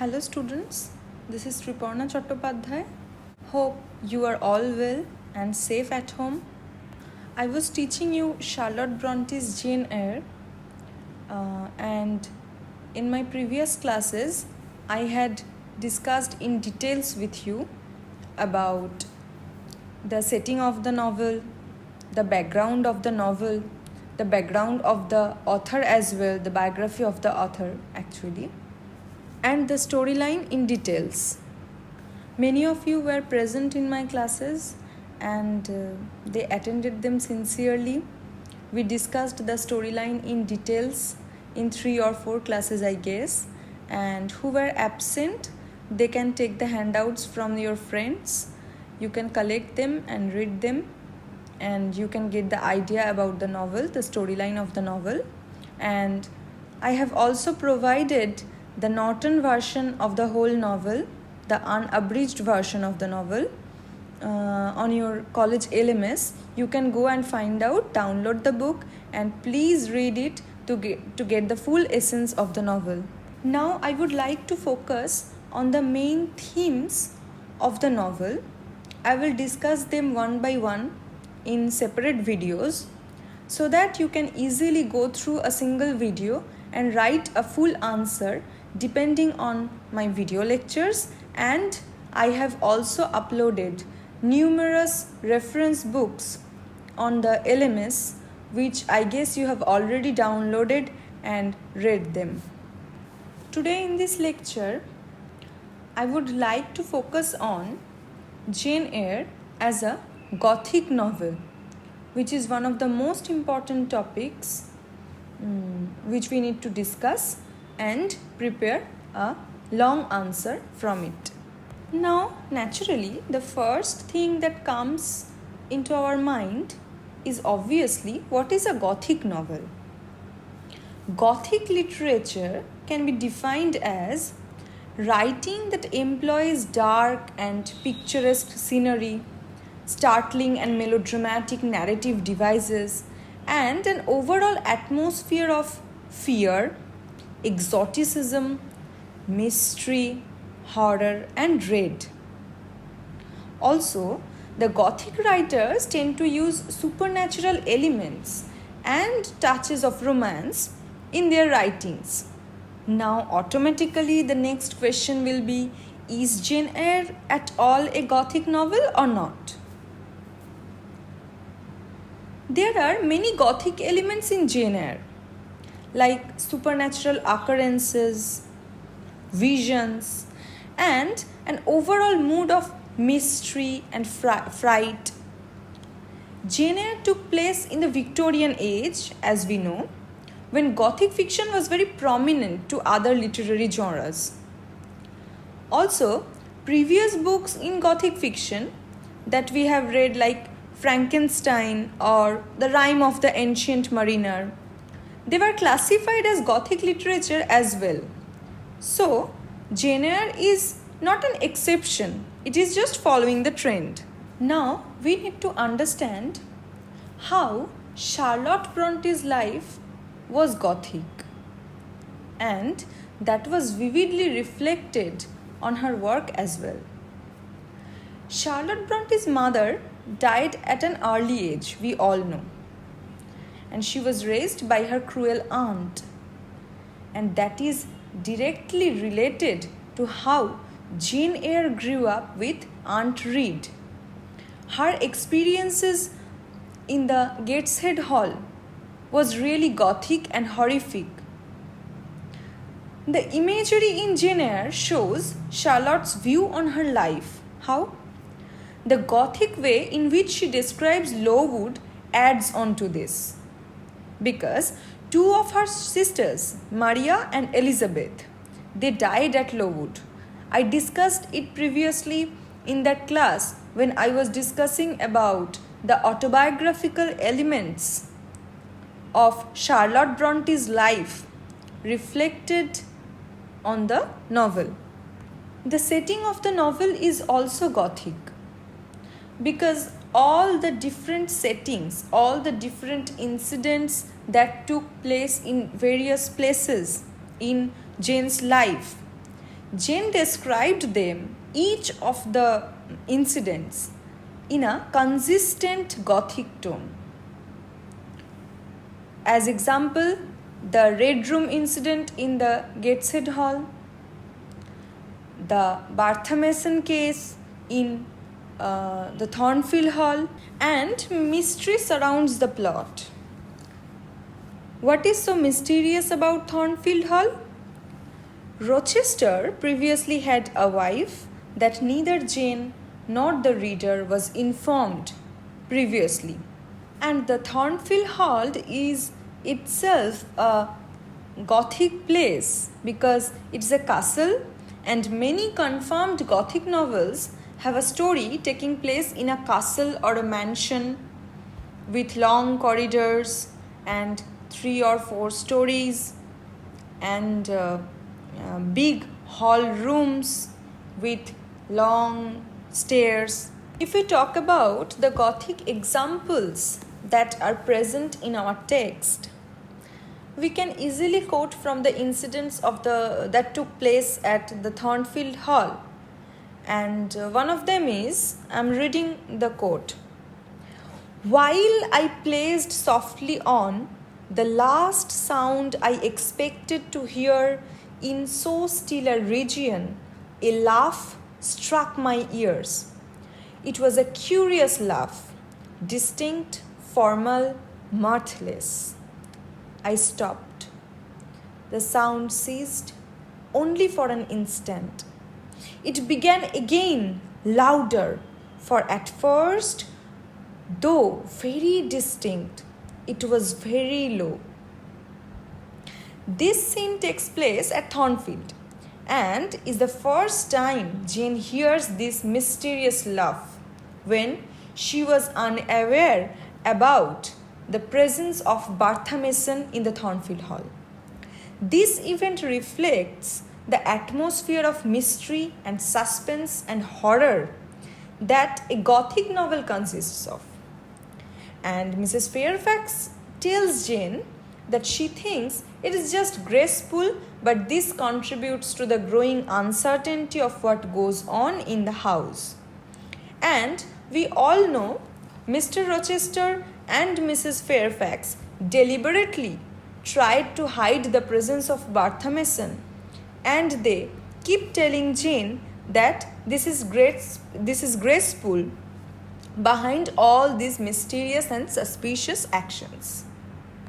Hello students, this is Triparna Chattopadhyay. Hope you are all well and safe at home. I was teaching you Charlotte Bronte's Jane Eyre and in my previous classes I had discussed in details with you about the setting of the novel, the background of the novel, the background of the author as well, the biography of the author actually, and the storyline in details. Many of you were present in my classes and they attended them sincerely. We discussed the storyline in details in 3 or 4 classes, I guess, and who were absent, they can take the handouts from your friends. You can collect them and read them, and you can get the idea about the novel, the storyline of the novel. And I have also provided the Norton version of the whole novel, the unabridged version of the novel, on your college LMS. You can go and find out, download the book, and please read it to get the full essence of the novel. Now I would like to focus on the main themes of the novel. I will discuss them one by one in separate videos so that you can easily go through a single video and write a full answer depending on my video lectures. And I have also uploaded numerous reference books on the LMS, which I guess you have already downloaded and read them. Today in this lecture, I would like to focus on Jane Eyre as a Gothic novel, which is one of the most important topics which we need to discuss and prepare a long answer from it. Now, naturally, the first thing that comes into our mind is obviously, what is a Gothic novel? Gothic literature can be defined as writing that employs dark and picturesque scenery, startling and melodramatic narrative devices, and an overall atmosphere of fear, exoticism, mystery, horror, and dread. Also, the Gothic writers tend to use supernatural elements and touches of romance in their writings. Now, automatically, the next question will be, is Jane Eyre at all a Gothic novel or not? There are many Gothic elements in Jane Eyre, like supernatural occurrences, visions, and an overall mood of mystery and fright. Jane Eyre took place in the Victorian age, as we know, when Gothic fiction was very prominent to other literary genres. Also, previous books in Gothic fiction that we have read, like Frankenstein or The Rime of the Ancient Mariner, they were classified as Gothic literature as well. So, Jane Eyre is not an exception, it is just following the trend. Now, we need to understand how Charlotte Bronte's life was Gothic, and that was vividly reflected on her work as well. Charlotte Bronte's mother died at an early age, we all know, and she was raised by her cruel aunt, and that is directly related to how Jane Eyre grew up with Aunt Reed. Her experiences in the Gateshead Hall was really Gothic and horrific. The imagery in Jane Eyre shows Charlotte's view on her life. How? The Gothic way in which she describes Lowood adds on to this, because 2 of her sisters, Maria and Elizabeth, they died at Lowood. I discussed it previously in that class when I was discussing about the autobiographical elements of Charlotte Bronte's life reflected on the novel. The setting of the novel is also Gothic, because all the different settings, all the different incidents that took place in various places in Jane's life Jane described them, each of the incidents, in a consistent Gothic tone. As example, the Red Room incident in the Gateshead Hall, the Barthamason case in the Thornfield Hall, and mystery surrounds the plot. What is so mysterious about Thornfield Hall? Rochester previously had a wife that neither Jane nor the reader was informed previously. And the Thornfield Hall is itself a Gothic place because it's a castle, and many confirmed Gothic novels have a story taking place in a castle or a mansion with long corridors and 3 or 4 stories and big hall rooms with long stairs. If we talk about the Gothic examples that are present in our text, we can easily quote from the incidents that took place at the Thornfield Hall. And one of them is, I'm reading the quote. "While I placed softly on the last sound I expected to hear in so still a region, a laugh struck my ears. It was a curious laugh, distinct, formal, mirthless. I stopped. The sound ceased only for an instant. It began again, louder, for at first, though very distinct, it was very low." This scene takes place at Thornfield and is the first time Jane hears this mysterious laugh when she was unaware about the presence of Barthamason in the Thornfield Hall. This event reflects the atmosphere of mystery and suspense and horror that a Gothic novel consists of. And Mrs. Fairfax tells Jane that she thinks it is just graceful, but this contributes to the growing uncertainty of what goes on in the house. And we all know Mr. Rochester and Mrs. Fairfax deliberately tried to hide the presence of Barthamason, and they keep telling Jane that this is graceful behind all these mysterious and suspicious actions.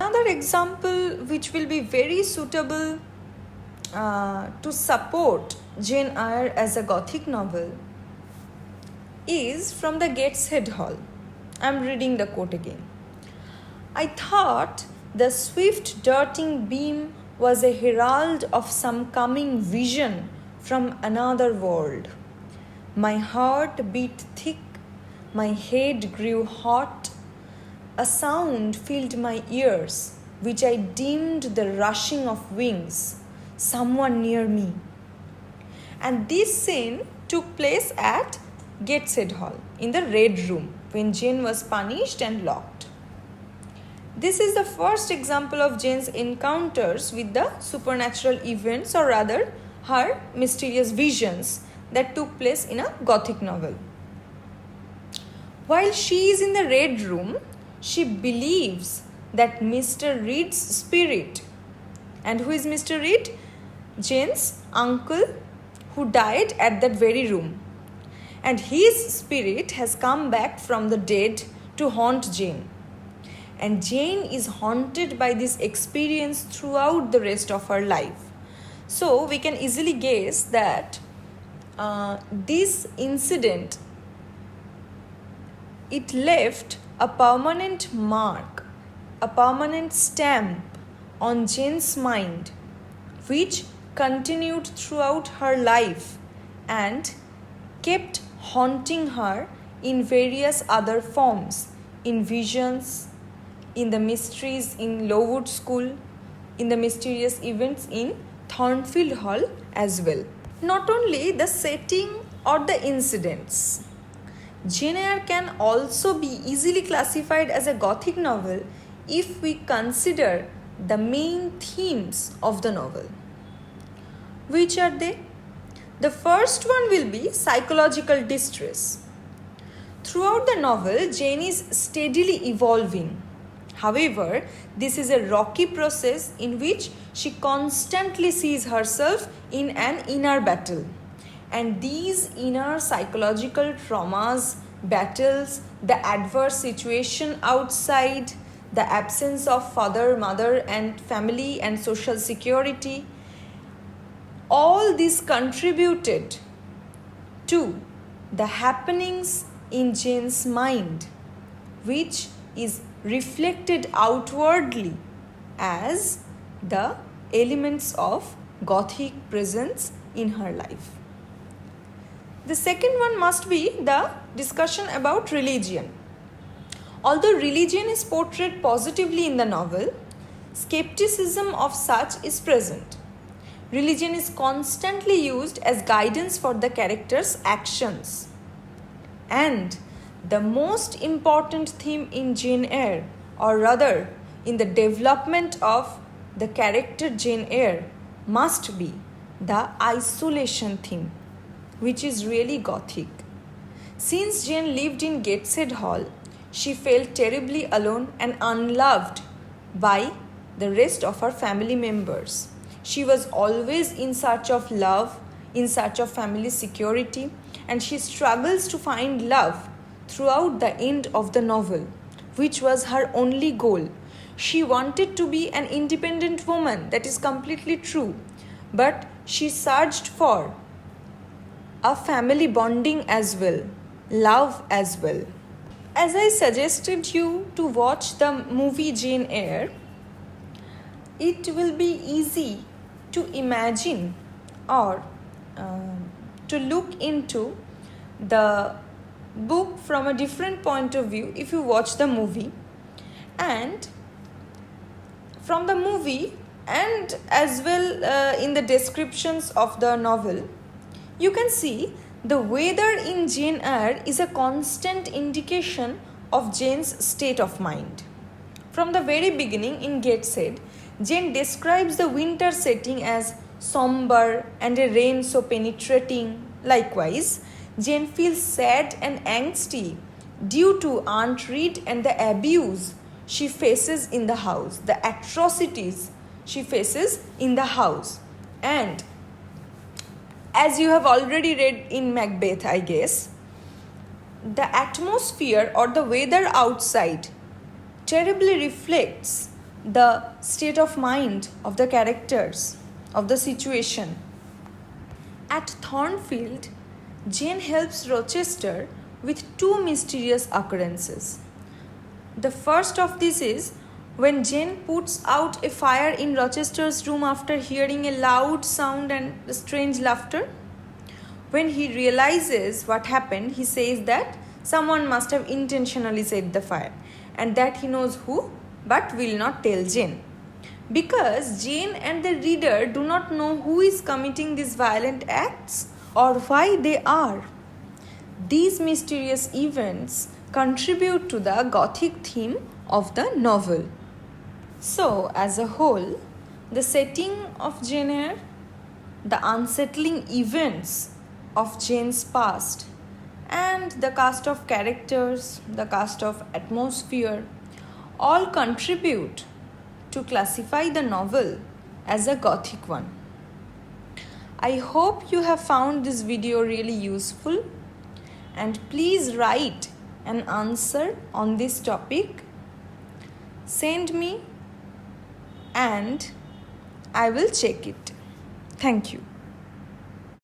Another example which will be very suitable to support Jane Eyre as a Gothic novel is from the Gateshead Hall. I'm reading the quote again. "I thought the swift darting beam was a herald of some coming vision from another world. My heart beat thick, my head grew hot. A sound filled my ears, which I deemed the rushing of wings, someone near me." And this scene took place at Gateshead Hall in the Red Room when Jane was punished and locked. This is the first example of Jane's encounters with the supernatural events, or rather her mysterious visions that took place in a Gothic novel. While she is in the Red Room, she believes that Mr. Reed's spirit, and who is Mr. Reed? Jane's uncle who died at that very room. And his spirit has come back from the dead to haunt Jane. And Jane is haunted by this experience throughout the rest of her life. So we can easily guess that this incident, it left a permanent mark, a permanent stamp on Jane's mind, which continued throughout her life and kept haunting her in various other forms, in visions, in the mysteries in Lowood School, in the mysterious events in Thornfield Hall as well. Not only the setting or the incidents, Jane Eyre can also be easily classified as a Gothic novel if we consider the main themes of the novel. Which are they? The first one will be psychological distress. Throughout the novel, Jane is steadily evolving. However, this is a rocky process in which she constantly sees herself in an inner battle. And these inner psychological traumas, battles, the adverse situation outside, the absence of father, mother, and family and social security, all this contributed to the happenings in Jane's mind, which is reflected outwardly as the elements of Gothic presence in her life. The second one must be the discussion about religion. Although religion is portrayed positively in the novel, skepticism of such is present. Religion is constantly used as guidance for the character's actions. And the most important theme in Jane Eyre, or rather in the development of the character Jane Eyre, must be the isolation theme, which is really Gothic. Since Jane lived in Gateshead Hall, she felt terribly alone and unloved by the rest of her family members. She was always in search of love, in search of family security, and she struggles to find love throughout the end of the novel, which was her only goal. She wanted to be an independent woman, that is completely true, but she searched for a family bonding as well, love as well. As I suggested you to watch the movie Jane Eyre, it will be easy to imagine or to look into the book from a different point of view if you watch the movie. And from the movie and as well in the descriptions of the novel, you can see the weather in Jane Eyre is a constant indication of Jane's state of mind. From the very beginning in Gateshead, Jane describes the winter setting as somber and a rain so penetrating. Likewise, Jane feels sad and angsty due to Aunt Reed and the abuse she faces in the house, the atrocities she faces in the house. And as you have already read in Macbeth, I guess, the atmosphere or the weather outside terribly reflects the state of mind of the characters, of the situation. At Thornfield, Jane helps Rochester with two mysterious occurrences. The first of this is when Jane puts out a fire in Rochester's room after hearing a loud sound and strange laughter. When he realizes what happened, he says that someone must have intentionally set the fire and that he knows who, but will not tell Jane. Because Jane and the reader do not know who is committing these violent acts or why they are. These mysterious events contribute to the Gothic theme of the novel. So, as a whole, the setting of Jane Eyre, the unsettling events of Jane's past, and the cast of characters, the cast of atmosphere, all contribute to classify the novel as a Gothic one. I hope you have found this video really useful, and please write an answer on this topic. Send me and I will check it. Thank you.